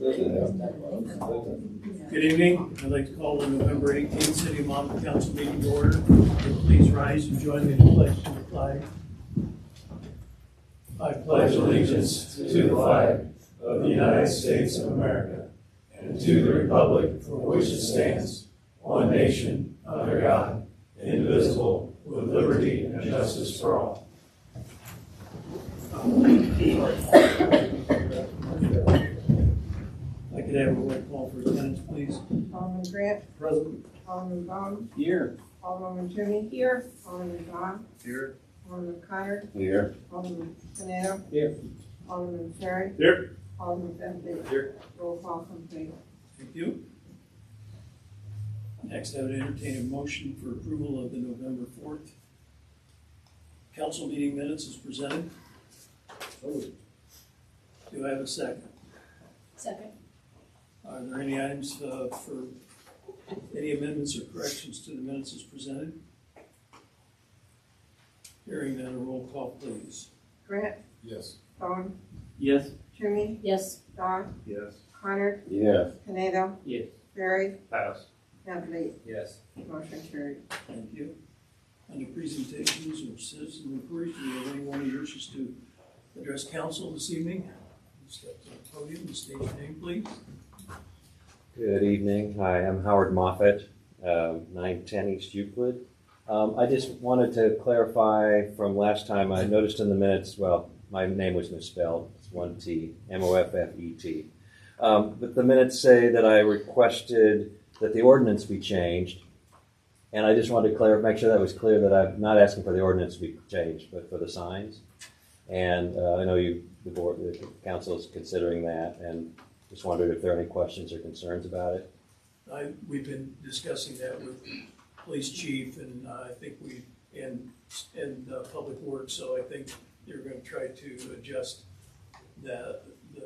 Good evening. I'd like to call the November 18th City of Monmouth Council meeting to order. Please rise and join me in the pledge to the flag. I pledge allegiance to the flag of the United States of America and to the republic for which it stands, one nation, under God, indivisible, with liberty and justice for all. I could have a roll call for attendance, please. Alderman Grant. Present. Alderman Vaughn. Here. Alderman Toomey. Here. Alderman Vaughn. Here. Alderman Connor. Here. Alderman Canado. Here. Alderman Ferry. Here. Alderman Bentley. Here. Roll call complete. Thank you. Next, I would entertain a motion for approval of the November 4th council meeting minutes as presented. Do I have a second? Second. Are there any items for any amendments or corrections to the minutes as presented? Hearing none, a roll call, please. Grant. Yes. Vaughn. Yes. Toomey. Yes. Don. Yes. Connor. Yes. Canado. Yes. Ferry. Pass. Bentley. Yes. Motion carried. Thank you. Under presentations or citizen inquiries, do we have anyone who wishes to address council this evening? Step to the podium and state your name, please. Good evening. Hi, I'm Howard Moffett, 910 East Euclid. I just wanted to clarify from last time, I noticed in the minutes, well, my name was misspelled. It's one T, Moffet. But the minutes say that I requested that the ordinance be changed. And I just wanted to make sure that was clear that I'm not asking for the ordinance to be changed, but for the signs. And I know the council is considering that, and just wondered if there are any questions or concerns about it. We've been discussing that with police chief, and I think and public works. So I think they're going to try to adjust the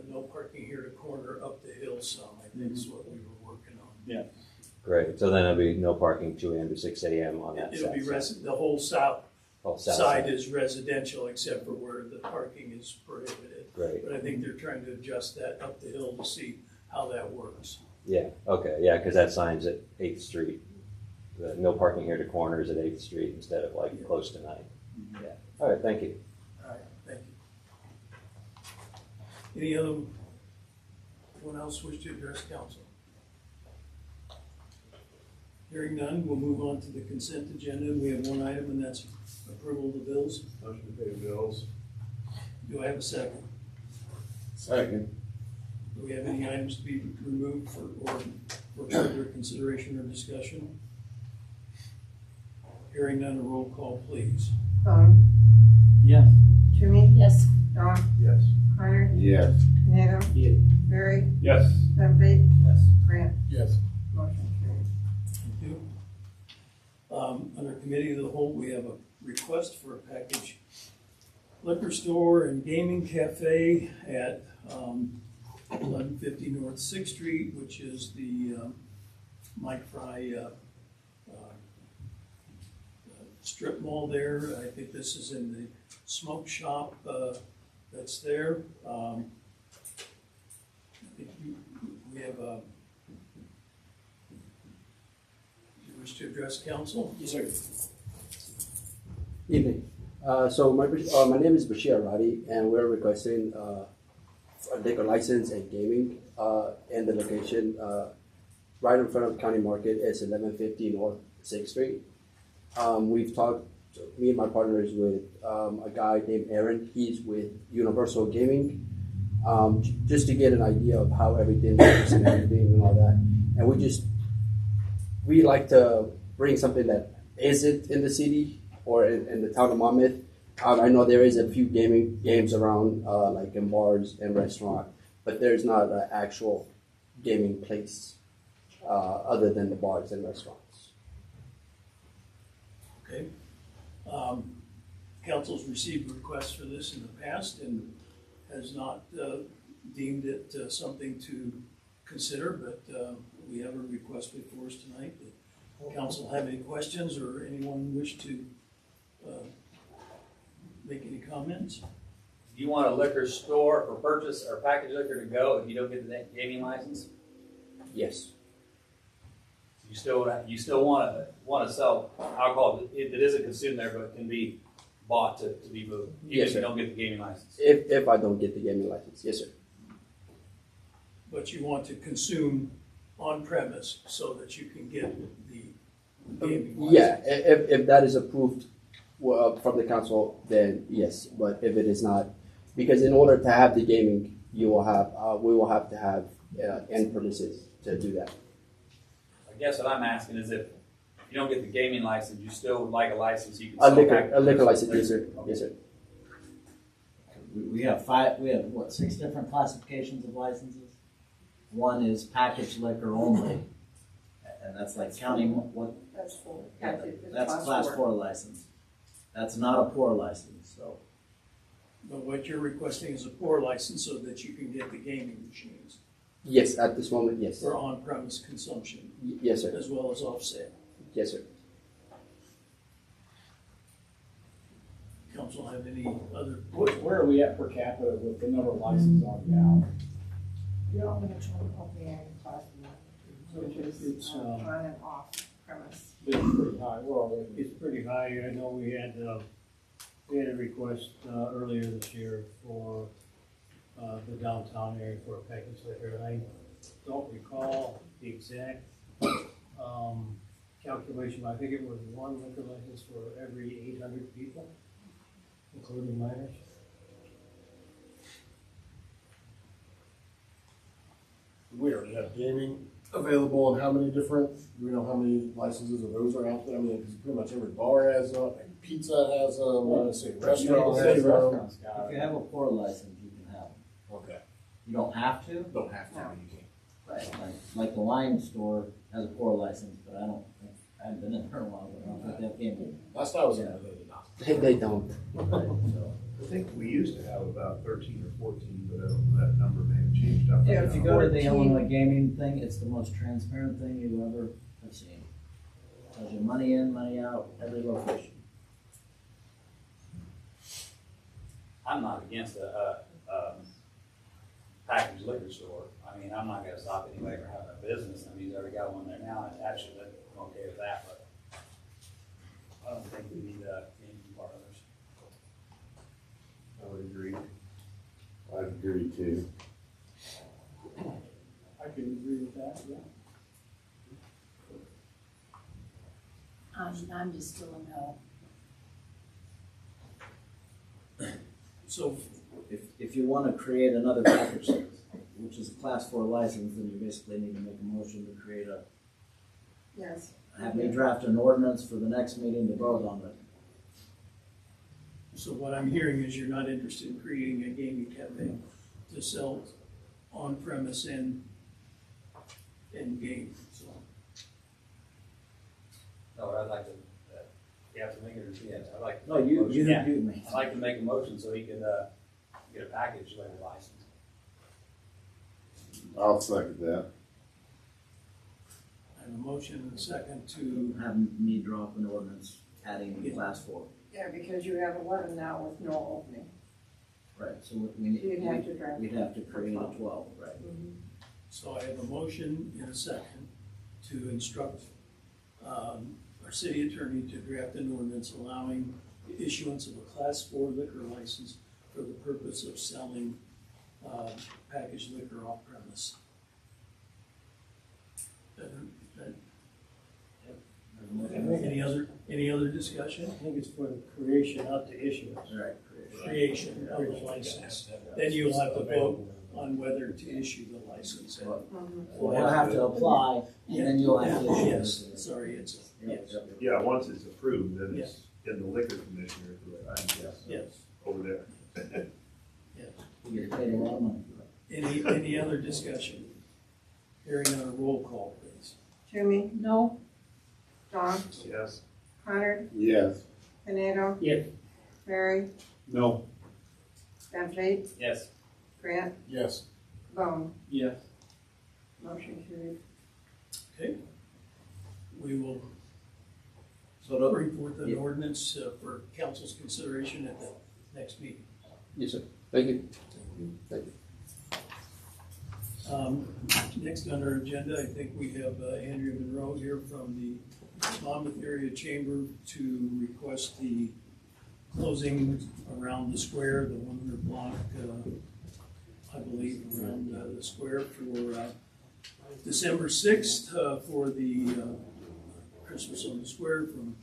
no parking here to corner up the hill some. I think is what we were working on. Yeah. Great. So then it'll be no parking 2 a.m. to 6 a.m. on that It'll be side. the whole south South side is residential, except for where the parking is prohibited. Great. But I think they're trying to adjust that up the hill to see how that works. Yeah, okay, yeah, because that sign's at 8th Street. The no parking here to corners at 8th Street instead of like close to 9th. Yeah. All right, thank you. All right, thank you. Anyone else wish to address council? Hearing none, we'll move on to the consent agenda. We have one item, and that's approval of the bills. Motion to pay bills. Do I have a second? Second. Do we have any items to be removed for further consideration or discussion? Hearing none, a roll call, please. Vaughn. Yes. Toomey. Yes. Don. Yes. Connor. Yes. Canado. Yes. Ferry. Yes. Bentley. Yes. Grant. Yes. Motion carried. Thank you. Under committee of the whole, we have a request for a package liquor store and gaming cafe at 1150 North 6th Street, which is the Mike Fry strip mall there. I think this is in the smoke shop that's there. I think we have a. You wish to address council? Yes, sir. Evening. So my name is Bashir Aradi, and we're requesting a liquor license and gaming in the location right in front of County Market. It's 1150 North 6th Street. We've talked, me and my partner is with a guy named Aaron. He's with Universal Gaming, just to get an idea of how everything works and everything and all that. And we like to bring something that isn't in the city or in the town of Monmouth. I know there is a few games around, like in bars and restaurant, but there's not an actual gaming place other than the bars and restaurants. Okay. Council's received requests for this in the past and has not deemed it something to consider, but we have a request before us tonight. Does council have any questions or anyone wish to make any comments? you want a liquor store for purchase or packaged liquor to go if you don't get the gaming license? Yes. You still want to sell alcohol that isn't consumed there, but can be bought to be moved, even Yes, if you sir. don't get the gaming license. If I don't get the gaming license, yes, sir. But you want to consume on premise so that you can get the gaming license? Yeah, if that is approved from the council, then yes. But if it is not, because in order to have the gaming, we will have to have end premises to do that. I guess what I'm asking is if you don't get the gaming license, you still would like a license you can A sell liquor license, yes, sir. Yes, sir. We have what, 6 different classifications of licenses? One is packaged liquor only, and that's like county, what, That's full. that's class 4 license. That's not a pour license, so. But what you're requesting is a pour license so that you can get the gaming machines Yes, at this moment, yes. for on-premise consumption Yes, sir. as well as off-sale. Yes, sir. Council have any other? Where are we at per capita with the number of licenses on now? You're only controlling open air and class one, which is It's, on and off premise. It's pretty high, where are we? It's pretty high. I know we had a request earlier this year for the downtown area for a package liquor. I don't recall the exact calculation, but I think it was 1 liquor license for every 800 people, including minors. We already have gaming available, and how many different, do we know how many licenses of those are out there? I mean, 'cause pretty much every bar has them, and pizza has them, let's see, restaurant City has them. restaurants got If it. you have a pour license, you can have them. Okay, You don't have to, don't have to, No. but you can. like the wine store has a pour license, but I haven't been in there in a while, but I don't think they have gaming. Last I was in there, they did not. They don't. So, I think we used to have about 13 or 14, but that number may have changed up. Yeah, if you go to the Illinois gaming thing, it's the most transparent thing you ever have seen. Tells you money in, money out, every location. I'm not against a packaged liquor store. I mean, I'm not gonna stop anybody from having a business. I mean, he's already got one there now, and actually, I'm okay with that, but I don't think we need gaming parlors. I would agree. I agree too. I can agree with that, yeah. I'm just still a no. So If you want to create another package, which is a class 4 license, then you basically need to make a motion to create Yes. have me draft an ordinance for the next meeting to vote on it. So what I'm hearing is you're not interested in creating a gaming cafe to sell on-premise and game, so. No, I'd like to, you have to make it, yes, I'd like. to No, make a you motion. Yeah. do me. I'd like to make a motion so he could, get a package liquor license. I'll second that. I have a motion and a second to, Have me drop an ordinance adding the class 4. Yeah, because you have 11 now with no opening. Right, so we'd have to draft. we'd have to create a 12, right? so I have a motion and a second to instruct our city attorney to draft an ordinance allowing the issuance of a class 4 liquor license for the purpose of selling packaged liquor off premise. Any other discussion? I think it's for the creation, not the issuance. Right. Creation of the license. Then you'll have to vote on whether to issue the license. We'll have to apply, and then you'll have to issue. Yes, sorry, it's, yes, Yeah, once it's approved, then it's in the liquor commissioner, yes. over there. You get paid a lot of money for it. Any other discussion? Hearing on a roll call, please. Jimmy, No, Don, Yes. Connor, Yes. Pineda, Yes. Mary, No. Van Fleet, Yes. Grant, Yes. Bone. Yes. Motion carried. Okay. We will So bring forth an ordinance for council's consideration at the next meeting. Yes, sir. Thank you. Thank you. Next on our agenda, I think we have Andrea Monroe here from the Monmouth Area Chamber to request the closing around the square, the 100 block, I believe, around the square for December 6th for the Christmas on the Square from,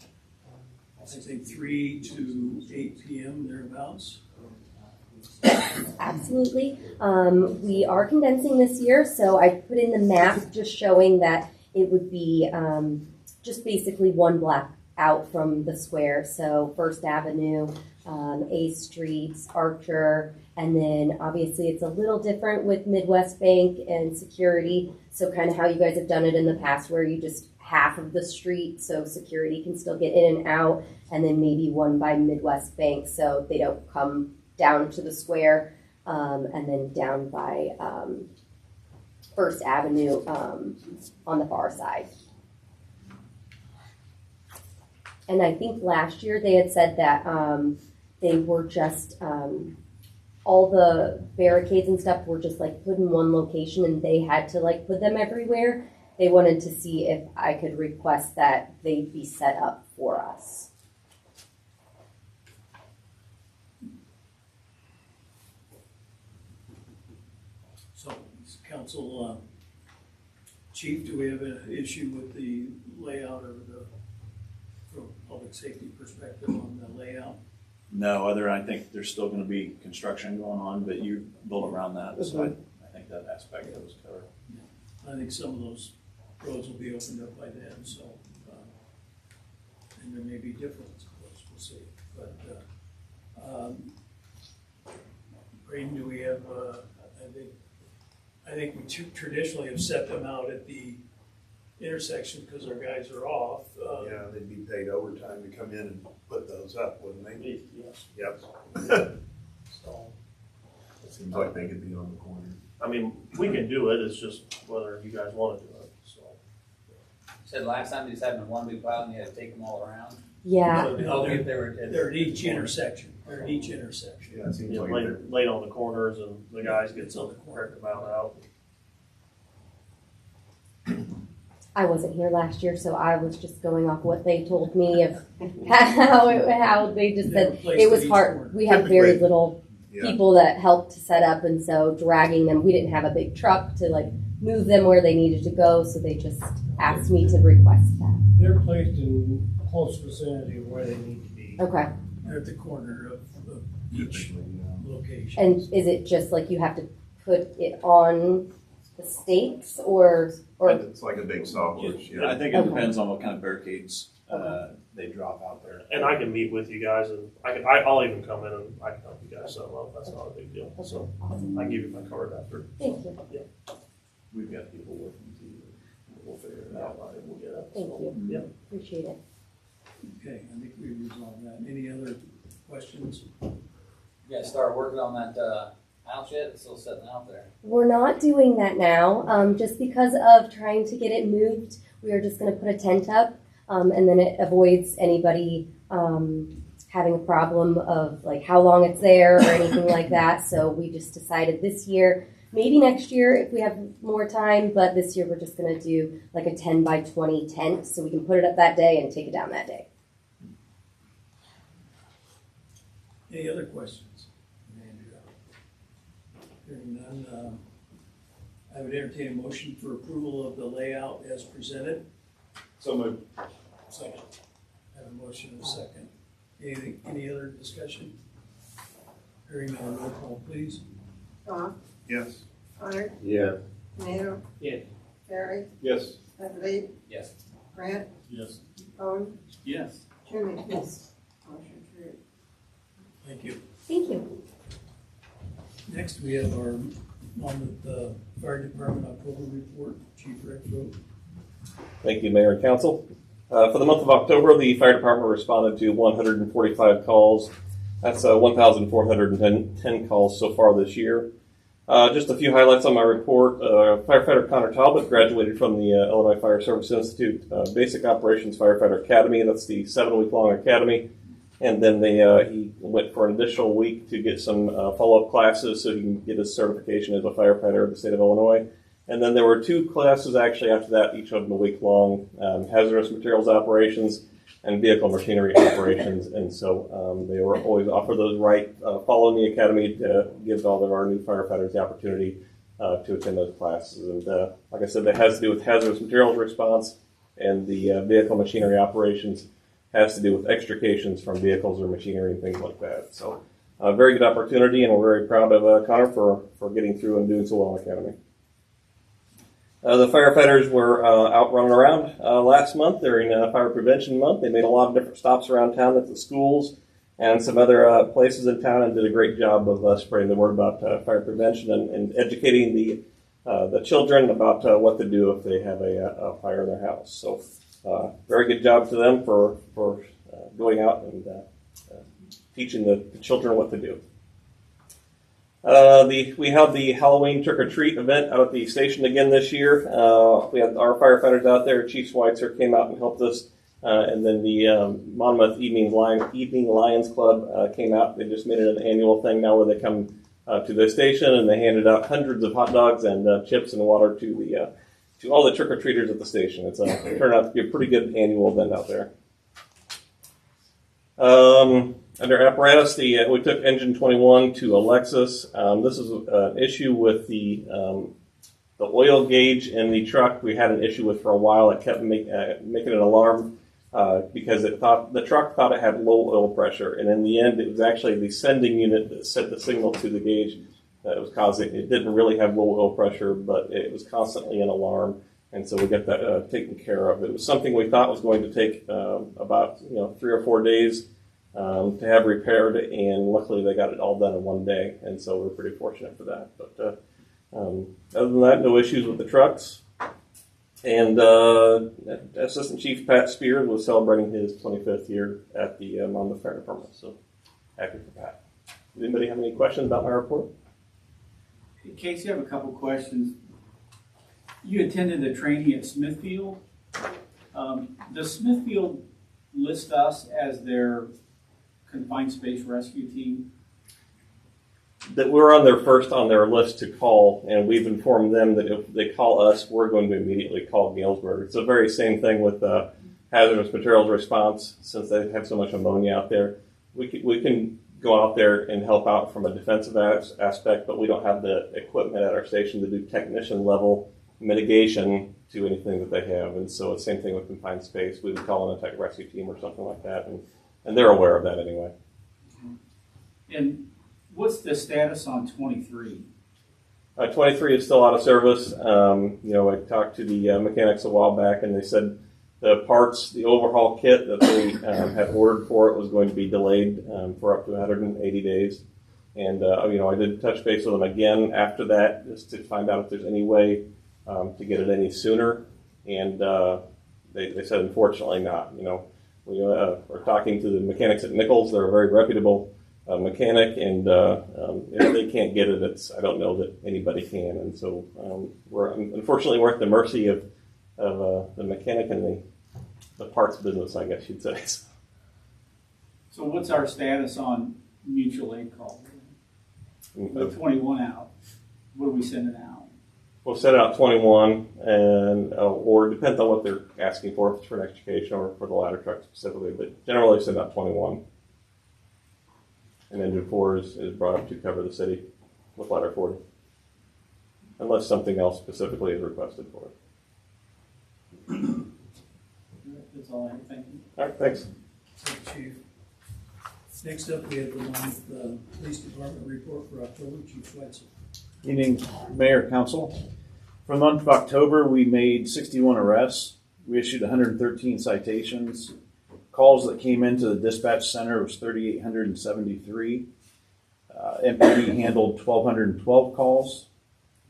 I think, 3 to 8 p.m. thereabouts. Absolutely. We are condensing this year, so I put in the map just showing that it would be just basically one block out from the square. So First Avenue, A Street, Archer, and then obviously it's a little different with Midwest Bank and Security. So kind of how you guys have done it in the past where you just half of the street so security can still get in and out, and then maybe one by Midwest Bank so they don't come down to the square, and then down by First Avenue on the far side. And I think last year they had said that they were just, all the barricades and stuff were just like put in one location and they had to like put them everywhere. They wanted to see if I could request that they be set up for us. So, Council Chief, do we have an issue with the layout or from a public safety perspective on the layout? No, other, I think there's still gonna be construction going on, but you build around that, so I think that aspect of it was covered. I think some of those roads will be opened up by then, so, and there may be difference, of course, we'll see. But, Braden, do we have, I think we traditionally have set them out at the intersection because our guys are off. Yeah, they'd be paid overtime to come in and put those up, wouldn't they? Yes. Yep. So, It seems like they could be on the corner. I mean, we can do it, it's just whether you guys want to do it, so. Said last time you just had them in one big pile and you had to take them all around? Yeah. No, If they were. they're at each intersection. They're at each intersection. Yeah, it seems Yeah, like late on the corners and the guys get It's on the some corner. correct amount out. I wasn't here last year, so I was just going off what they told me of how they just said it was hard. We have very Typically, little yeah. people that helped to set up, and so dragging them, we didn't have a big truck to like move them where they needed to go, so they just asked me to request that. they're placed in close vicinity of where they need to be. Okay. They're at the corner of each location. And is it just like you have to put it on the stakes or It's like a big sawhorse, yeah. I think it Okay. depends on what kind of barricades they drop out there. And I can meet with you guys and I'll even come in and I can help you guys set them up, that's not a big deal, so. I can give you my card after. Thank you. We've got people working too. We'll figure it out. We'll get it. Thank you. Yeah. Appreciate it. Okay, I think we resolved that. Any other questions? You guys started working on that house yet? It's still sitting out there. We're not doing that now, just because of trying to get it moved. We are just going to put a tent up, and then it avoids anybody having a problem of like how long it's there or anything like that. So we just decided this year, maybe next year if we have more time, but this year we're just going to do like a 10 by 20 tent so we can put it up that day and take it down that day. Any other questions? Andrea? Hearing none, I would entertain a motion for approval of the layout as presented. So moved. Second. I have a motion and a second. Any other discussion? Hearing none, roll call, please. Goff, Yes. Hunter, Yeah. Nato, Yes. Terry, Yes. Beverly, Yes. Grant, Yes. Owen, Yes. Jimmy. Yes. Motion carried. Thank you. Thank you. Next, we have our Monmouth Fire Department October report. Chief Rick wrote. Thank you, Mayor and Council. For the month of October, the fire department responded to 145 calls. That's 1,410 calls so far this year. Just a few highlights on my report. Firefighter Connor Talbot graduated from the Illinois Fire Service Institute Basic Operations Firefighter Academy. That's the 7-week-long academy. And then he went for an additional week to get some follow-up classes so he can get his certification as a firefighter of the state of Illinois. And then there were 2 classes actually after that, each of them a week long, hazardous materials operations and vehicle machinery operations. And so they were always offered those right following the academy to give all of our new firefighters the opportunity to attend those classes. And like I said, that has to do with hazardous materials response, and the vehicle machinery operations has to do with extrications from vehicles or machinery and things like that. So a very good opportunity, and we're very proud of Connor for getting through and doing so well in the academy. The firefighters were out running around last month during Fire Prevention Month. They made a lot of different stops around town at the schools and some other places in town, and did a great job of spreading the word about fire prevention and educating the children about what to do if they have a fire in their house. So very good job to them for going out and teaching the children what to do. We held the Halloween trick-or-treat event out at the station again this year. We had our firefighters out there. Chief Schweitzer came out and helped us. And then the Monmouth Evening Lions Club came out. They just made it an annual thing now where they come to the station and they handed out hundreds of hot dogs and chips and water to all the trick-or-treaters at the station. It turned out to be a pretty good annual event out there. Under apparatus, we took engine 21 to Alexis. This is an issue with the oil gauge in the truck. We had an issue with for a while. It kept making an alarm because the truck thought it had low oil pressure, and in the end, it was actually the sending unit that sent the signal to the gauge that was causing. It didn't really have low oil pressure, but it was constantly an alarm, and so we got that taken care of. It was something we thought was going to take about 3 or 4 days to have repaired, and luckily they got it all done in one day, and so we're pretty fortunate for that. But other than that, no issues with the trucks. And Assistant Chief Pat Spears was celebrating his 25th year at the Monmouth Fire Department, so happy for Pat. Does anybody have any questions about my report? Hey, Casey, I have a couple questions. You attended the training at Smithfield. Does Smithfield list us as their confined space rescue team? That we're on their list to call, and we've informed them that if they call us, we're going to immediately call Galesburg. It's the very same thing with hazardous materials response. Since they have so much ammonia out there, we can go out there and help out from a defensive aspect, but we don't have the equipment at our station to do technician level mitigation to anything that they have. And so it's the same thing with confined space. We would call in a tech rescue team or something like that, and they're aware of that anyway. And what's the status on 23? 23 is still out of service. I talked to the mechanics a while back, and they said the parts, the overhaul kit that they had ordered for it was going to be delayed for up to 180 days. And, I did touch base with them again after that just to find out if there's any way to get it any sooner. And they said, unfortunately not. We're talking to the mechanics at Nichols. They're a very reputable mechanic, and if they can't get it, I don't know that anybody can. And so unfortunately we're at the mercy of the mechanic and the parts business, I guess you'd say. So what's our status on mutual aid call? With 21 out, what are we sending out? We'll send out 21, and or depends on what they're asking for, if it's for an extrication or for the ladder truck specifically, but generally send out 21. And engine 4 is brought up to cover the city with ladder 40, unless something else specifically is requested for it. That's all I have. Thank you. All right, thanks. Thank you, Chief. Next up, we have the Monmouth Police Department report for October. Chief Schweitzer. Evening, Mayor, Council. For the month of October, we made 61 arrests. We issued 113 citations. Calls that came into the dispatch center was 3,873. MPD handled 1,212 calls.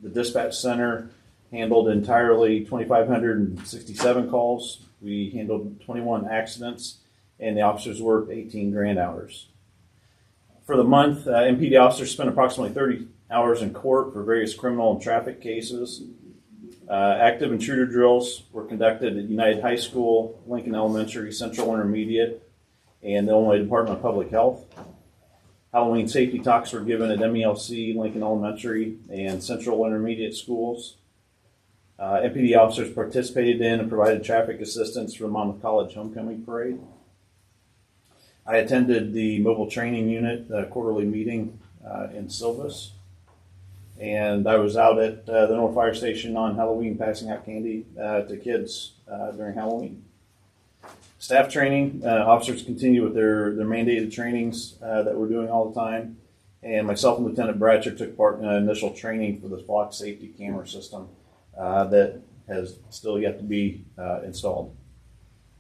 The dispatch center handled entirely 2,567 calls. We handled 21 accidents, and the officers worked 18 grand hours. For the month, MPD officers spent approximately 30 hours in court for various criminal and traffic cases. Active intruder drills were conducted at United High School, Lincoln Elementary, Central Intermediate, and the Illinois Department of Public Health. Halloween safety talks were given at MELC, Lincoln Elementary, and Central Intermediate Schools. MPD officers participated in and provided traffic assistance for the Monmouth College Homecoming Parade. I attended the Mobile Training Unit quarterly meeting in Silvis. And I was out at the North Fire Station on Halloween passing out candy to kids during Halloween. Staff training, officers continue with their mandated trainings that we're doing all the time. And myself and Lieutenant Bratcher took part in initial training for the flock safety camera system that has still yet to be installed.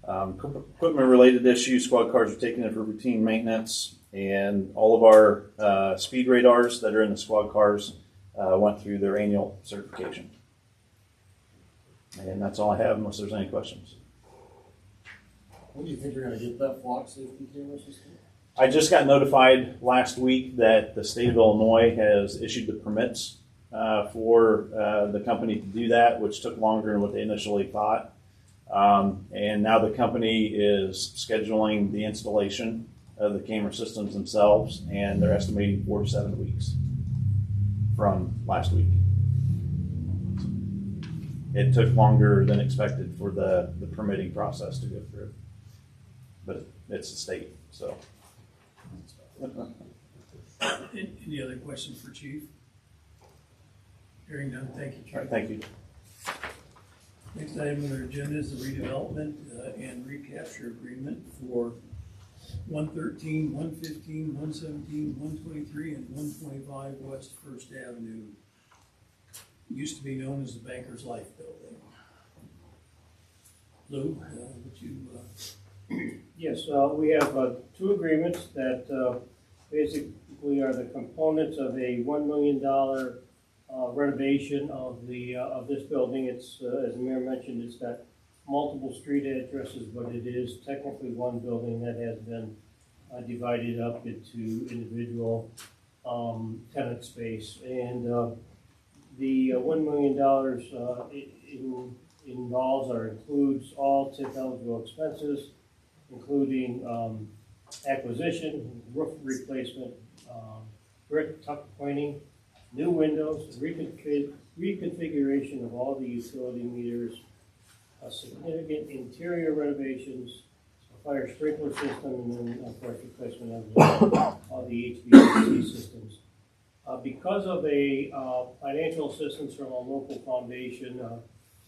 Equipment related issues, squad cars are taken in for routine maintenance, and all of our speed radars that are in the squad cars went through their annual certification. And that's all I have unless there's any questions. When do you think you're going to get that flock safety camera system? I just got notified last week that the state of Illinois has issued the permits for the company to do that, which took longer than what they initially thought. And now the company is scheduling the installation of the camera systems themselves, and they're estimating 4 to 7 weeks from last week. It took longer than expected for the permitting process to go through, but it's the state, so. Any other questions for Chief? Hearing none, thank you, Chief. All right, thank you. Next item on our agenda is the redevelopment and recapture agreement for 113, 115, 117, 123, and 125 West First Avenue. Used to be known as the Banker's Life Building. Lou, would you? Yes, we have 2 agreements that basically are the components of a $1 million renovation of this building. It's as the mayor mentioned, it's got multiple street addresses, but it is technically one building that has been divided up into individual tenant space. And the $1 million involves or includes all TIF eligible expenses, including acquisition, roof replacement, brick tuck pointing, new windows, reconfiguration of all the utility meters, significant interior renovations, a fire sprinkler system, and then of course replacement of all the HVAC systems. Because of a financial assistance from a local foundation,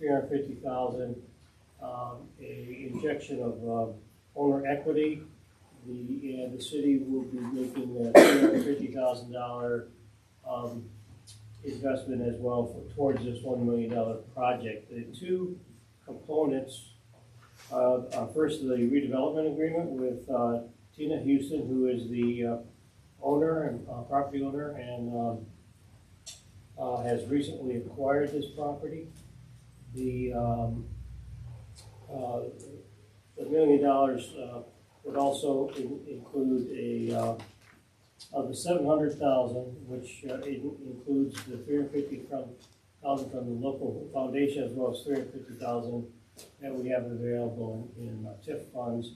$350,000, a injection of owner equity, the city will be making a $350,000 investment as well towards this $1 million project. The 2 components are first the redevelopment agreement with Tina Houston, who is the owner and property owner, and has recently acquired this property. The $1 million would also include a of the $700,000, which includes the $350,000 from the local foundation, as well as $350,000 that we have available in TIF funds.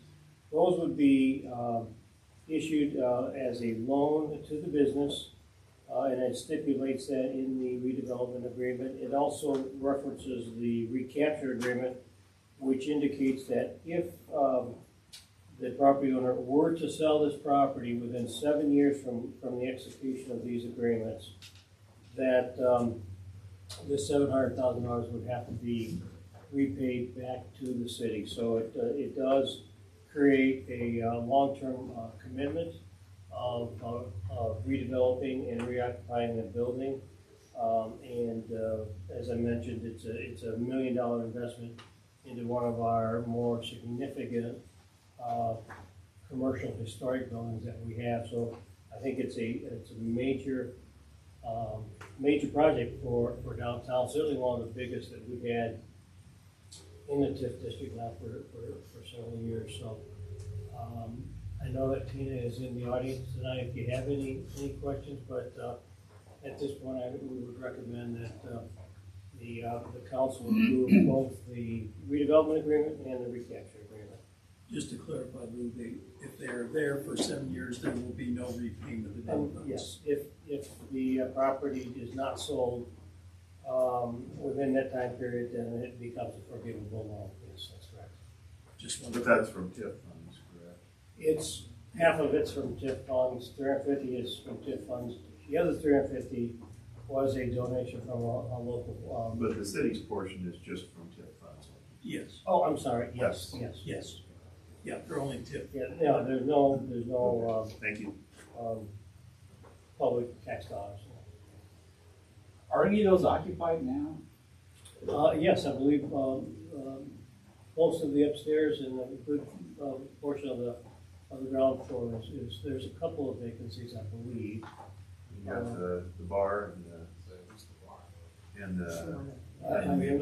Those would be issued as a loan to the business, and it stipulates that in the redevelopment agreement. It also references the recapture agreement, which indicates that if the property owner were to sell this property within 7 years from the execution of these agreements, that this $700,000 would have to be repaid back to the city. So it does create a long-term commitment of redeveloping and reoccupying the building. As I mentioned, it's a $1 million investment into one of our more significant commercial historic buildings that we have. So I think it's a major project for downtown. Certainly one of the biggest that we've had in the TIF district now for several years. So I know that Tina is in the audience tonight if you have any questions, but at this point we would recommend that the council approve both the redevelopment agreement and the recapture agreement. just to clarify, Lou, if they're there for 7 years, there will be no repayment of the debt balance. Yes, if the property is not sold within that time period, then it becomes a forgivable loan. Yes, that's correct. Just But wanted that's from TIF funds, correct? It's, half of it's from TIF funds, 350 is from TIF funds. The other 350 was a donation from a local. But the city's portion is just from TIF funds. yes, Oh, I'm sorry, yes. yes. Yeah, they're only tip. Yeah, there's no, Thank you. public tax dollars. Are any of those occupied now? Yes, I believe, most of the upstairs and a good, portion of the ground floor is, there's a couple of vacancies, I believe. You got the bar and the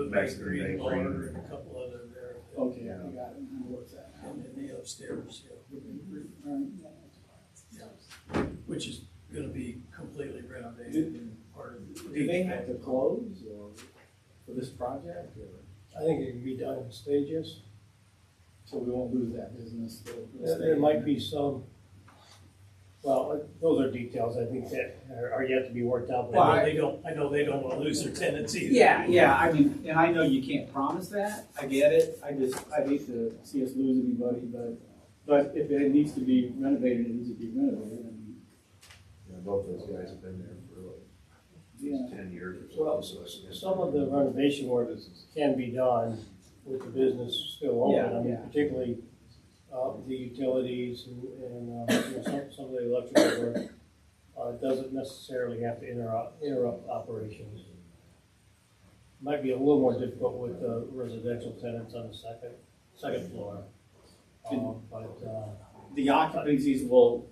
Mexican bakery. and a couple other there. Okay, I got it. I know what's that. And then the upstairs, yeah, which is gonna be completely renovated and part of. Do they have to close or for this project or? I think it can be done in stages. So we won't lose that business? There might be some, well, those are details I think that are yet to be worked out. But I know they don't wanna lose their tenants either. Yeah, I mean, and I know you can't promise that, I get it, I hate to see us lose anybody, but if it needs to be renovated, it needs to be renovated, I mean. Yeah, both those guys have been there for like 10 years or so. Well, some of the renovation work can be done with the business still open. I mean, particularly the utilities and you know, some of the electrical work doesn't necessarily have to interrupt operations. Might be a little more difficult with residential tenants on the second floor. The occupancies will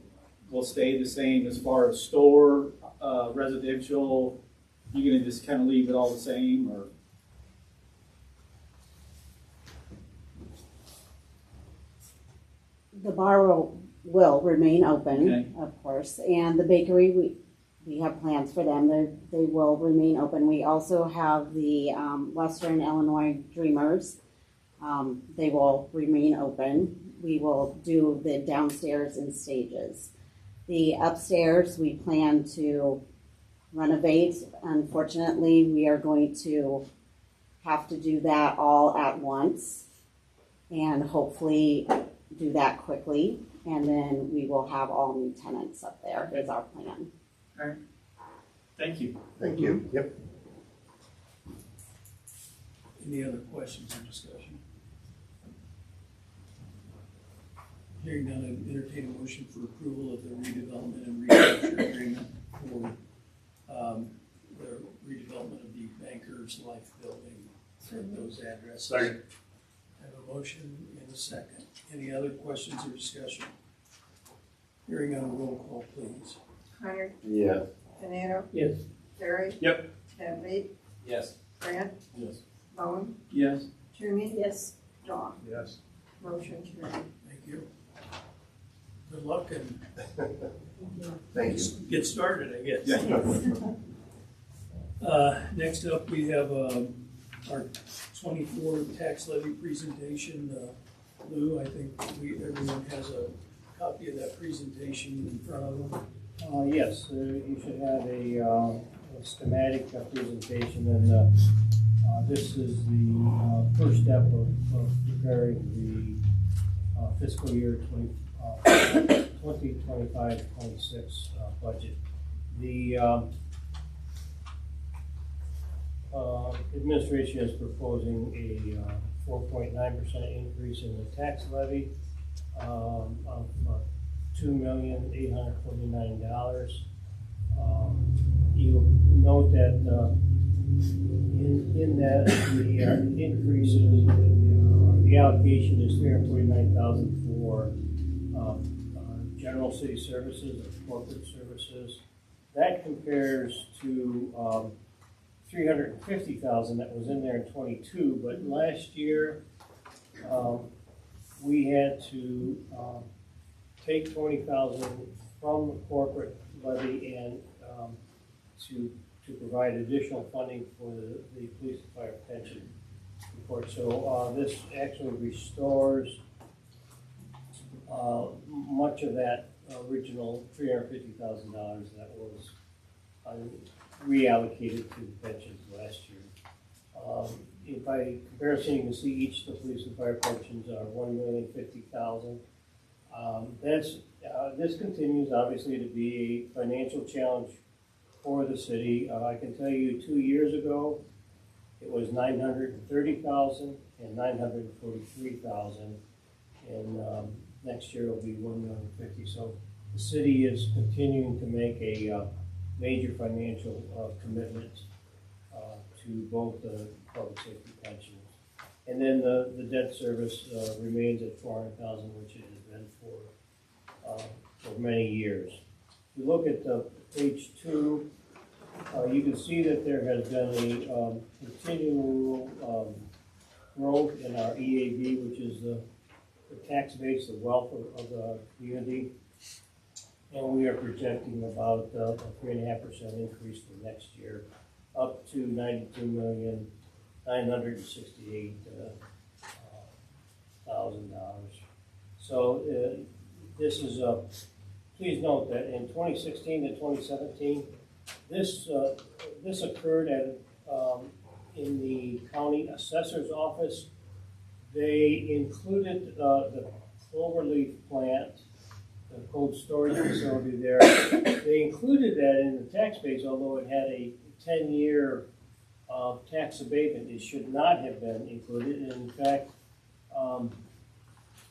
stay the same as far as store, residential, you're gonna just kind of leave it all the same, or? The bar will remain open, Okay. of course, and the bakery, we have plans for them. They will remain open. We also have the Western Illinois Dreamers. They will remain open. We will do the downstairs in stages. The upstairs, we plan to renovate. Unfortunately, we are going to have to do that all at once and hopefully do that quickly. And then we will have all new tenants up there is our plan. All right. Thank you. Thank you. Yep. Any other questions or discussion? Hearing none, I entertain a motion for approval of the redevelopment and restructure agreement for the redevelopment of the Bankers Life Building at those addresses. Second. I have a motion and a second. Any other questions or discussion? Hearing none, roll call, please. Hunter, Yeah. Canado, Yes. Terry. Yep. Bentley, Yes. Grant, Yes. Bowen, Yes. Toomey. Yes. Dawn. Yes. Motion carried. Thank you. Good luck and Thank you. get started, I guess. Next up, we have our 24 tax levy presentation. Lou, I think everyone has a copy of that presentation in front of them. Yes, you should have a schematic presentation, and this is the first step of preparing the fiscal year 2025-26 budget. The administration is proposing a 4.9% increase in the tax levy of $2,849,000. You'll note that in that the increases, the allocation is $349,000 for general city services or corporate services. That compares to $350,000 that was in there in 22, but last year we had to take $20,000 from the corporate levy and to provide additional funding for the police and fire pension report. So this actually restores much of that original $350,000 that was reallocated to the pensions last year. In by comparison, you can see each of the police and fire pensions are $1,050,000. This continues obviously to be a financial challenge for the city. I can tell you 2 years ago, it was $930,000 and $943,000, and next year it'll be $1,050,000. So the city is continuing to make a major financial commitment to both the public safety pensions. And then the debt service remains at $400,000, which it has been for many years. If you look at page 2, you can see that there has been a continual growth in our EAV, which is the tax base, the wealth of the community. And we are projecting about a 3.5% increase for next year, up to $92,968,000. So this is please note that in 2016 to 2017, this occurred in the county assessor's office. They included the Cloverleaf plant, the cold storage facility there. They included that in the tax base, although it had a 10-year tax abatement. It should not have been included. And in fact,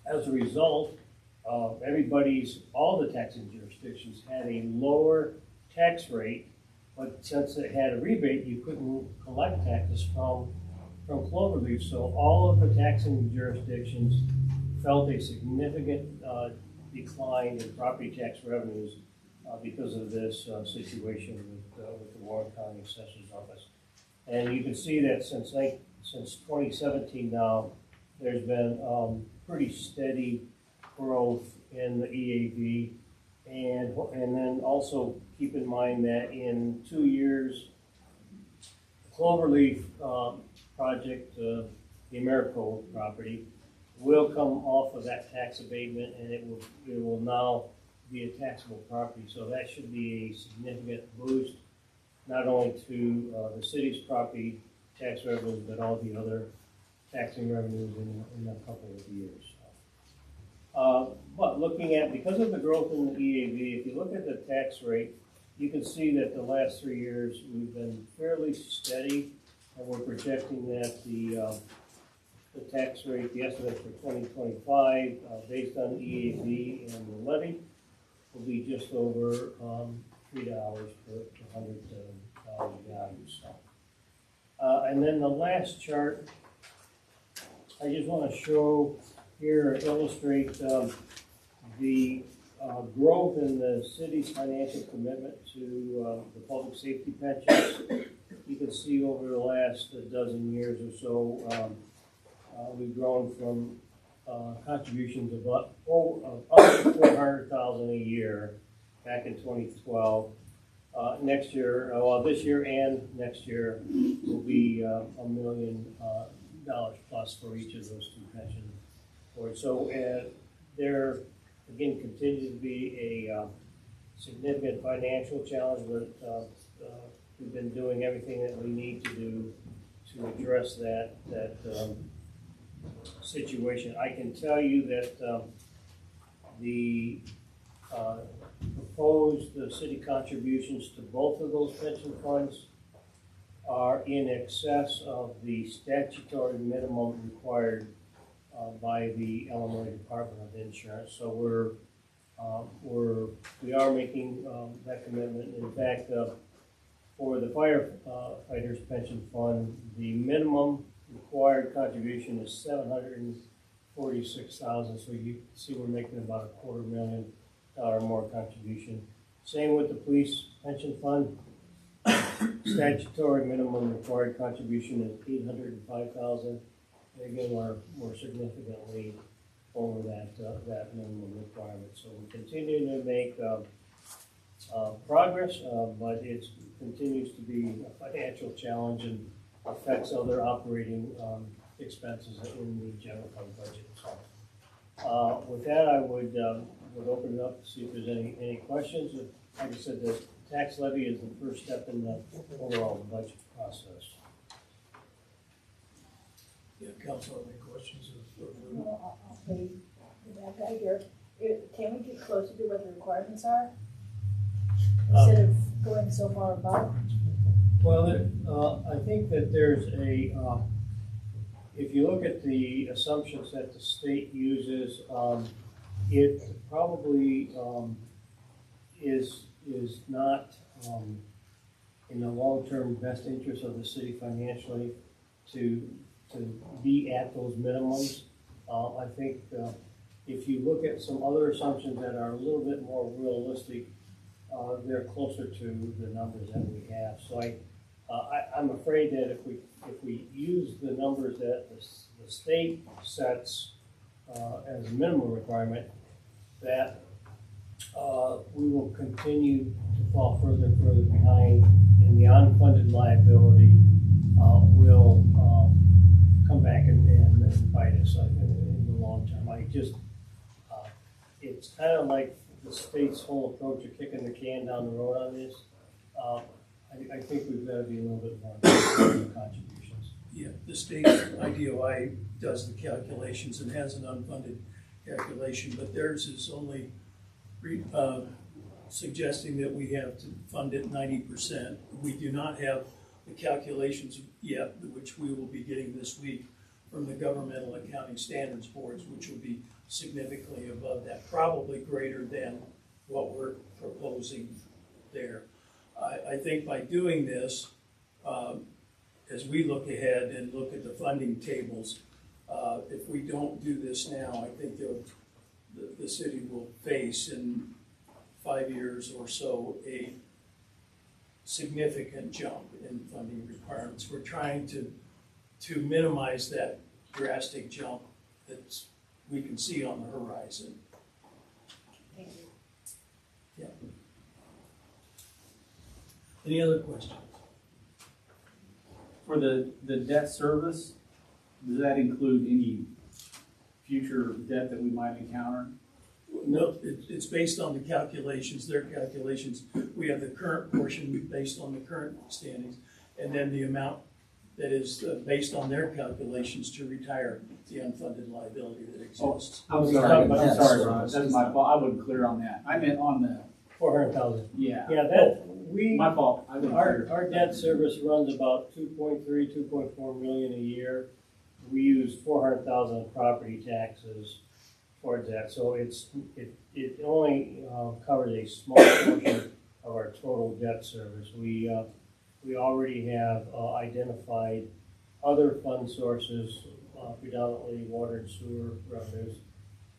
as a result, all the taxing jurisdictions had a lower tax rate, but since it had a rebate, you couldn't collect taxes from Cloverleaf. So all of the taxing jurisdictions felt a significant decline in property tax revenues because of this situation with the Warren County Assessor's Office. And you can see that since 2017 now, there's been pretty steady growth in the EAV. And then also keep in mind that in 2 years, the Cloverleaf project, the Americold property, will come off of that tax abatement, and it will now be a taxable property. So that should be a significant boost, not only to the city's property tax revenues, but all the other taxing revenues in a couple of years. But because of the growth in the EAV, if you look at the tax rate, you can see that the last 3 years we've been fairly steady, and we're projecting that the tax rate, the estimate for 2025, based on EAV and the levy, will be just over $3 per $100,000 value. And then the last chart, I just want to show here, illustrate the growth in the city's financial commitment to the public safety pensions. You can see over the last dozen years or so, we've grown from contributions of up to $400,000 a year back in 2012. Next year, this year and next year will be $1 million plus for each of those two pension boards. So there, again, continues to be a significant financial challenge, but we've been doing everything that we need to do to address that situation. I can tell you that the proposed city contributions to both of those pension funds are in excess of the statutory minimum required by the Illinois Department of Insurance. So we are making that commitment. In fact, for the firefighters pension fund, the minimum required contribution is $746,000. So you see, we're making about $250,000 more contribution. Same with the police pension fund. Statutory minimum required contribution is $805,000. Again, we're significantly over that minimum requirement. So we continue to make progress, but it continues to be a financial challenge and affects other operating expenses in the general fund budget. So With that, I would open it up to see if there's any questions. Like I said, the tax levy is the first step in the overall budget process. Yeah, council, any questions? Well, I'll be the bad guy here. Can we get closer to what the requirements are? Instead of going so far above? Well, I think that there's if you look at the assumptions that the state uses, it probably is not in the long-term best interest of the city financially to be at those minimums. I think if you look at some other assumptions that are a little bit more realistic, they're closer to the numbers that we have. So I'm afraid that if we use the numbers that the state sets as a minimum requirement, that we will continue to fall further and further behind, and the unfunded liability will come back and bite us in the long term. It's kind of like the state's whole approach of kicking the can down the road on this. I think we've got to be a little bit more contributions. Yeah, the state IDOI does the calculations and has an unfunded calculation, but theirs is only suggesting that we have to fund it 90%. We do not have the calculations yet, which we will be getting this week from the Governmental Accounting Standards Boards, which will be significantly above that, probably greater than what we're proposing there. I think by doing this, as we look ahead and look at the funding tables, if we don't do this now, I think the city will face in 5 years or so a significant jump in funding requirements. We're trying to minimize that drastic jump that we can see on the horizon. Thank you. Yeah. Any other questions? For the debt service, does that include any future debt that we might encounter? No, it's based on the calculations, their calculations. We have the current portion based on the current standings, and then the amount that is based on their calculations to retire the unfunded liability that exists. I'm sorry, Ron, that's my fault. I wasn't clear on that. I meant on the 400,000. Yeah. Yeah, my fault. Our debt service runs about 2.3, 2.4 million a year. We use 400,000 of property taxes towards that, so it only covers a small portion of our total debt service. We already have identified other fund sources, predominantly water and sewer revenues,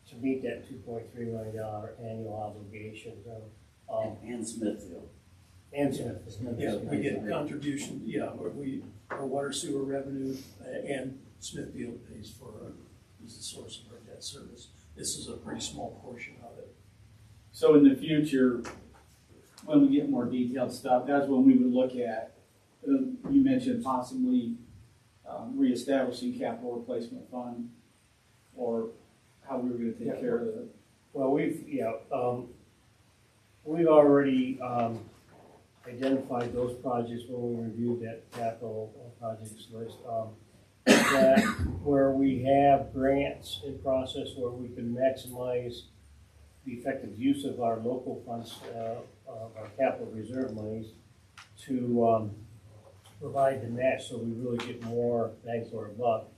to meet that $2.3 million annual obligation. And Smithfield. And Smithfield. Yeah, we get contribution, our water sewer revenue and Smithfield pays for, is the source of our debt service. This is a pretty small portion of it. So in the future, when we get more detailed stuff, that's when we would look at, you mentioned possibly reestablishing capital replacement fund, or how we were going to take care of it. Well, we've already identified those projects when we reviewed that capital projects list. That where we have grants in process where we can maximize the effective use of our local funds, our capital reserve monies, to provide the match, so we really get more bang for a buck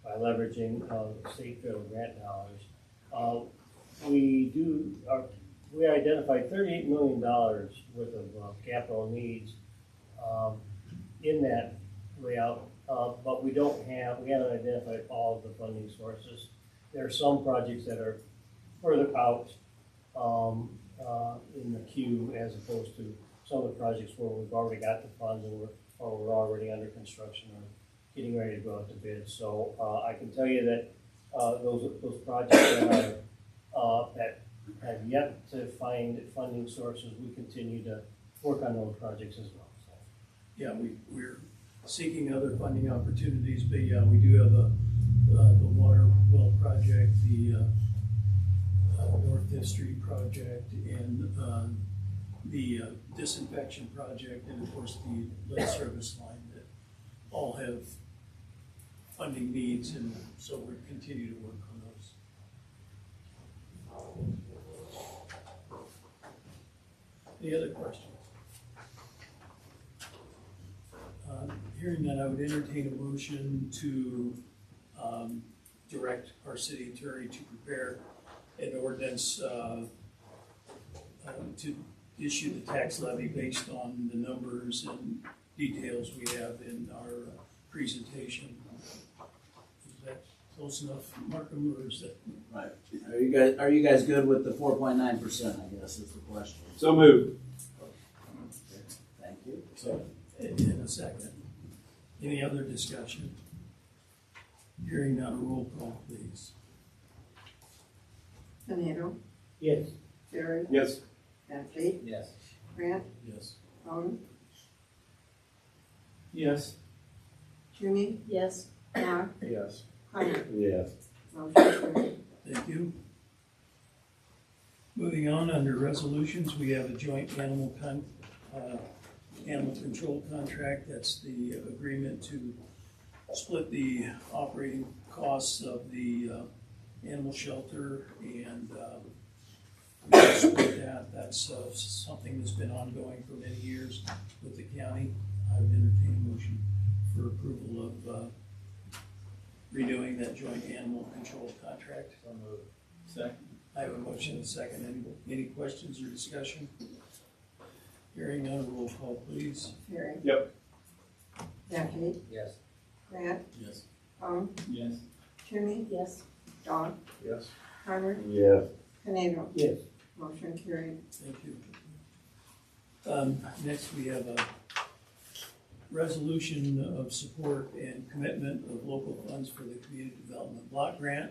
by leveraging state federal grant dollars. We identified $38 million worth of capital needs in that layout, but we haven't identified all of the funding sources. There are some projects that are further out in the queue, as opposed to some of the projects where we've already got the funds and we're already under construction or getting ready to go out to bid. So I can tell you that those projects that have yet to find funding sources, we continue to work on those projects as well. So. Yeah, we're seeking other funding opportunities, but yeah, we do have the water well project, the North Fifth Street project and the disinfection project, and of course the lead service line that all have funding needs, and so we continue to work on those. Any other questions? Hearing that, I would entertain a motion to direct our city attorney to prepare an ordinance to issue the tax levy based on the numbers and details we have in our presentation. Is that close enough, Markham, or is that? Right. Are you guys good with the 4.9%, I guess is the question. So moved. Thank you. In a second. Any other discussion? Hearing none, a roll call, please. Pinero, Yes. Terry, Yes. Bentley, Yes. Grant, Yes. Vaughn, Yes. Toomey, Yes. Don, Yes. Hunter. Yes. Motion carried. Thank you. Moving on, under resolutions, we have a joint animal control contract. That's the agreement to split the operating costs of the animal shelter, and we just split that. That's something that's been ongoing for many years with the county. I would entertain a motion for approval of renewing that joint animal control contract. So moved. Second. I have a motion and a second. Any questions or discussion? Hearing none, roll call, please. Terry. Yep. Bentley, Yes. Grant, Yes. Vaughn, Yes. Toomey, Yes. Don, Yes. Hunter, Yes. Pinero. Yes. Motion carried. Thank you. Next, we have a resolution of support and commitment of local funds for the Community Development Block Grant.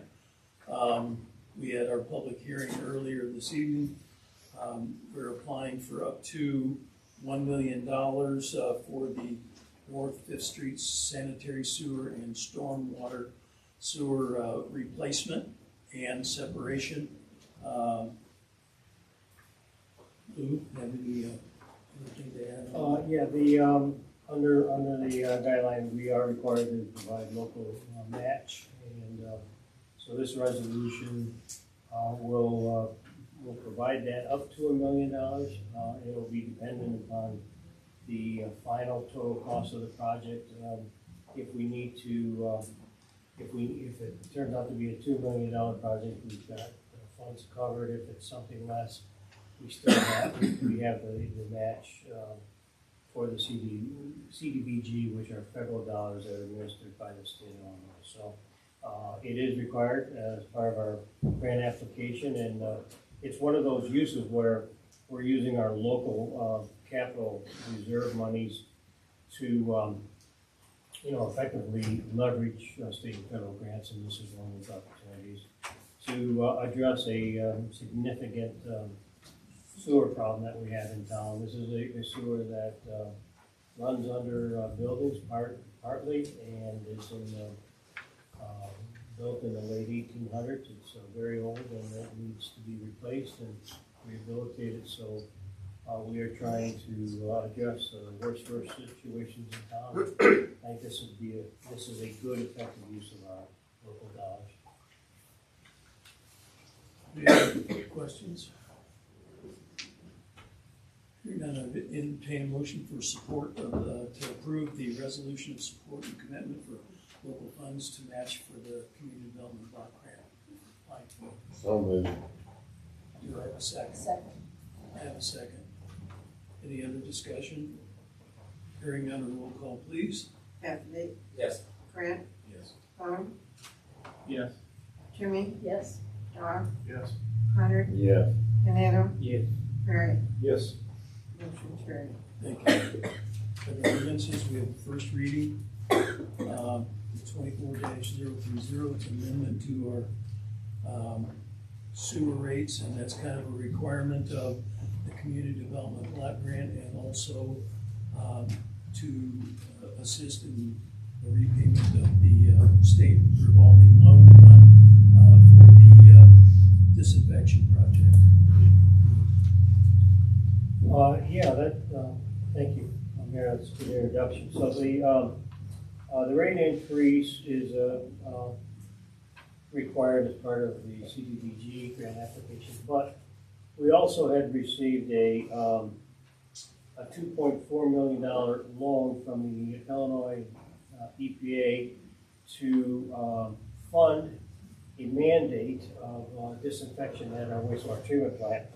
We had our public hearing earlier this evening. We're applying for up to $1 million for the North Fifth Street sanitary sewer and stormwater sewer replacement and separation. Lou, have anything to add? Yeah, under the guideline, we are required to provide local match, and so this resolution will provide that up to $1 million. It will be dependent upon the final total cost of the project. If we need to, if it turns out to be a $2 million project, we've got the funds covered. If it's something less, we still have the match for the CDBG, which are federal dollars that are administered by the state of Illinois. So it is required as part of our grant application, and it's one of those uses where we're using our local capital reserve monies to effectively leverage state and federal grants, and this is one of those opportunities to address a significant sewer problem that we have in town. This is a sewer that runs under buildings partly, and is built in the late 1800s. It's very old, and it needs to be replaced and rehabilitated. So we are trying to address the worst situations in town. I think this is a good, effective use of our local dollars. Any questions? Hearing none, I entertain a motion for support of to approve the resolution of support and commitment for local funds to match for the Community Development Block Grant. So moved. Do I have a second? Second. I have a second. Any other discussion? Hearing none, a roll call, please. Bentley, Yes. Grant, Yes. Vaughn, Yes. Toomey, Yes. Don, Yes. Hunter, Yes. Pinero, Yes. Perry. Yes. Motion carried. Thank you. For the ordinances, we have the first reading, 24-030. It's amendment to our sewer rates, and that's kind of a requirement of the Community Development Block Grant, and also to assist in the repayment of the state revolving loan fund for the disinfection to the introduction. So the rate increase is required as part of the CDBG grant application, but we also had received a $2.4 million loan from the Illinois EPA to fund a mandate of disinfection at our wastewater treatment plant.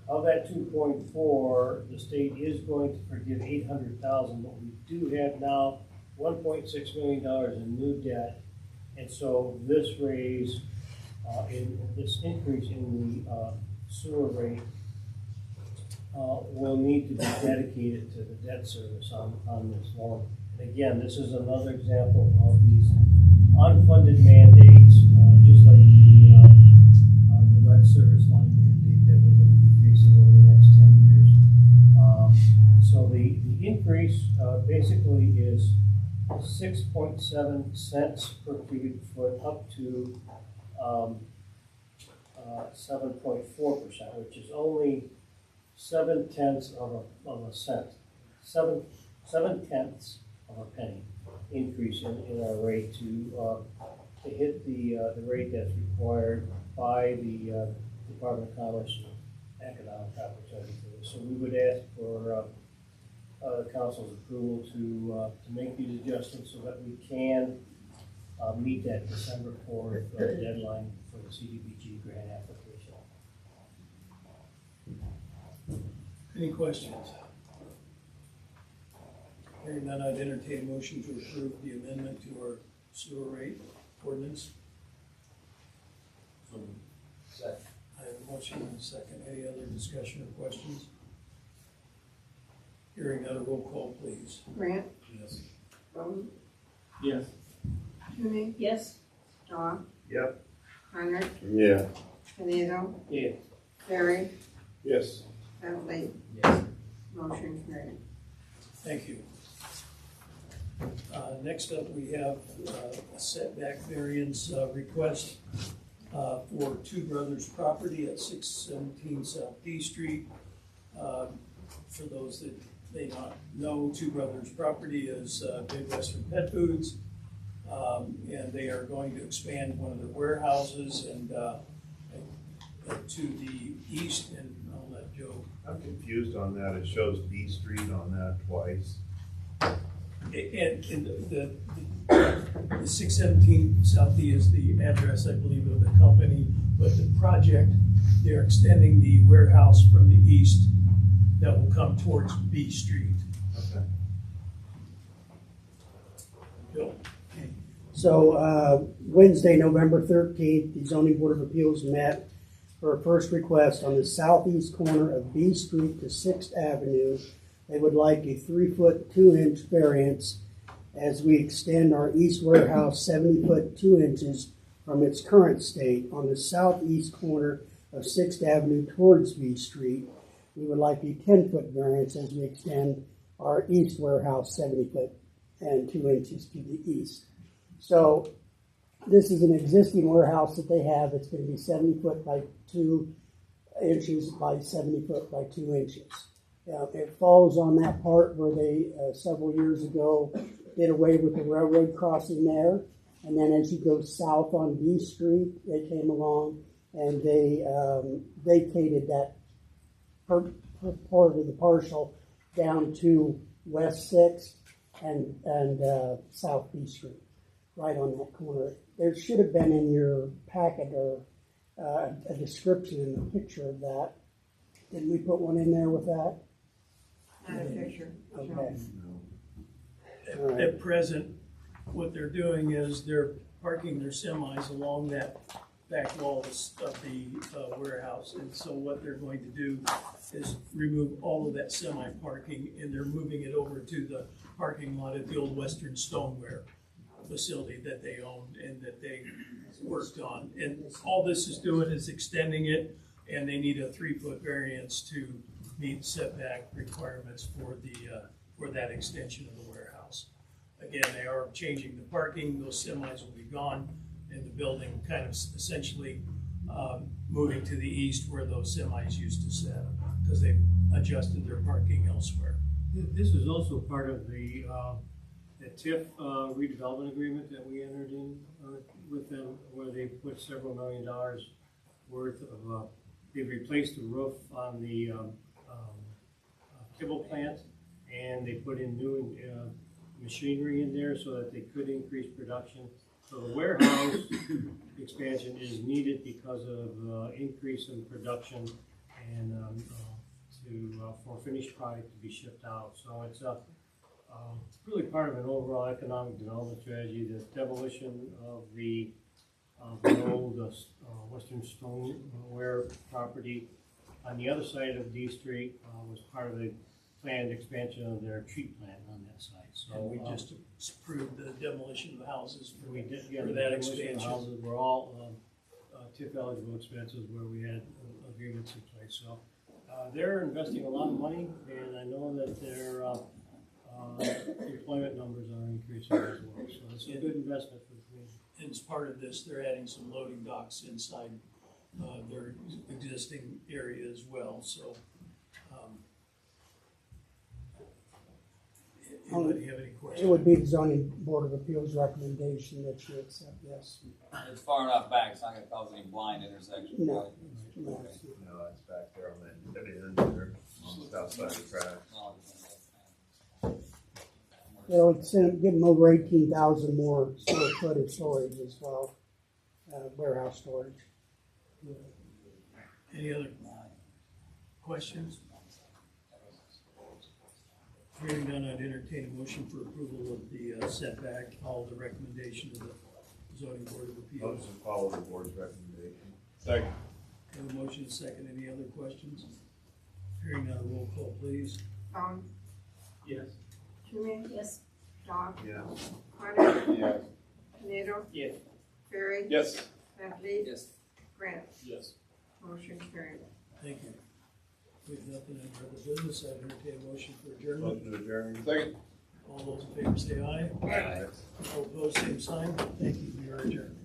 Of that 2.4, the state is going to forgive $800,000, but we do have now $1.6 million in new debt, and so this raise, this increase in the sewer rate will need to be dedicated to the debt service on this loan. And again, this is another example of these unfunded mandates, just like the lead service line mandate that we're going to be facing over the next 10 years. So the increase basically is 6.7 cents per cubic foot up to 7.4%, which is only 7/10 of a cent, 7/10 of a penny increase in our rate to hit the rate that's required by the Department of Commerce Economic Opportunity. So we would ask for the council's approval to make these adjustments so that we can meet that December 4th deadline for the CDBG grant application. Any questions? Hearing none, I'd entertain a motion to approve the amendment to our sewer rate ordinance. Second. I have a motion and a second. Any other discussion or questions? Hearing none, a roll call, please. Grant, Yes. Bowden, Yes. Toomey, Yes. Dahl, Yep. Leonard, Yeah. Benito, Yeah. Barry, Yes. Bentley, Yes. motion carried. Thank you. Next up, we have a setback variance request for Two Brothers property at 617 South D Street. For those that may not know, Two Brothers property is Big Western Pet Foods, and they are going to expand one of their warehouses and to the east, and I'll let Joe. I'm confused on that. It shows B Street on that twice. And the 617 South D is the address, I believe, of the company, but the project, they're extending the warehouse from the east that will come towards B Street. Okay. Bill? So Wednesday, November 13th, the Zoning Board of Appeals met for a first request on the southeast corner of B Street to 6th Avenue. They would like a 3-foot 2-inch variance as we extend our east warehouse 70 foot 2 inches from its current state on the southeast corner of 6th Avenue towards B Street. We would like a 10-foot variance as we extend our east warehouse 70 foot and 2 inches to the east. So this is an existing warehouse that they have. It's going to be 70 foot by 2 inches by 70 foot by 2 inches. It falls on that part where they, several years ago, did away with the railroad crossing there. And then as you go south on B Street, they came along and they vacated that part of the parcel down to West 6th and South B Street, right on that corner. There should have been in your packet or a description and a picture of that. Didn't we put one in there with that? Not a picture. Okay. At present, what they're doing is they're parking their semis along that back wall of the warehouse. And so what they're going to do is remove all of that semi parking, and they're moving it over to the parking lot at the old Western Stoneware facility that they owned and that they worked on. And all this is doing is extending it, and they need a 3-foot variance to meet setback requirements for that extension of the warehouse. Again, they are changing the parking. Those semis will be gone, and the building kind of essentially moving to the east where those semis used to sit, because they've adjusted their parking elsewhere. This is also part of the TIF redevelopment agreement that we entered in with them, where they put several $1 million worth of, they've replaced the roof on the kibble plant, and they put in new machinery in there so that they could increase production. So the warehouse expansion is needed because of increase in production and for finished product to be shipped out. So it's really part of an overall economic development strategy. The demolition of the old Western Stoneware property on the other side of D Street was part of the planned expansion of their treat plant on that site. So And we just approved the demolition of houses for, we did, for that expansion. Houses were all TIF eligible expenses where we had agreements in place. So they're investing a lot of money, and I know that their employment numbers are increasing as well. So it's a good investment for the community. And as part of this, they're adding some loading docks inside their existing area as well. So, anybody have any questions? It would be the zoning board of appeals recommendation that you accept, yes. It's far enough back, it's not gonna cause any blind intersections. No. No, it's back there on that end there, on the south side of the tracks. It would give them over 18,000 more square foot of storage as well, warehouse storage. Any other questions? Hearing none, I'd entertain a motion for approval of the setback, all the recommendations of the zoning board of appeals. Motion to follow the board's recommendation. Second. Have a motion and second. Any other questions? Hearing none, roll call, please. Tom, Yes. Toomey, Yes. Doc, Yes. Carter, Yes. Canado, Yes. Barry, Yes. Van Fleet, Yes. Grant. Yes. Motion carried. Thank you. With nothing under other business, I'd entertain a motion for adjournment. Motion to adjourn. Second. All those in favor say aye. Aye. All opposed, same sign. Thank you. We are adjourned.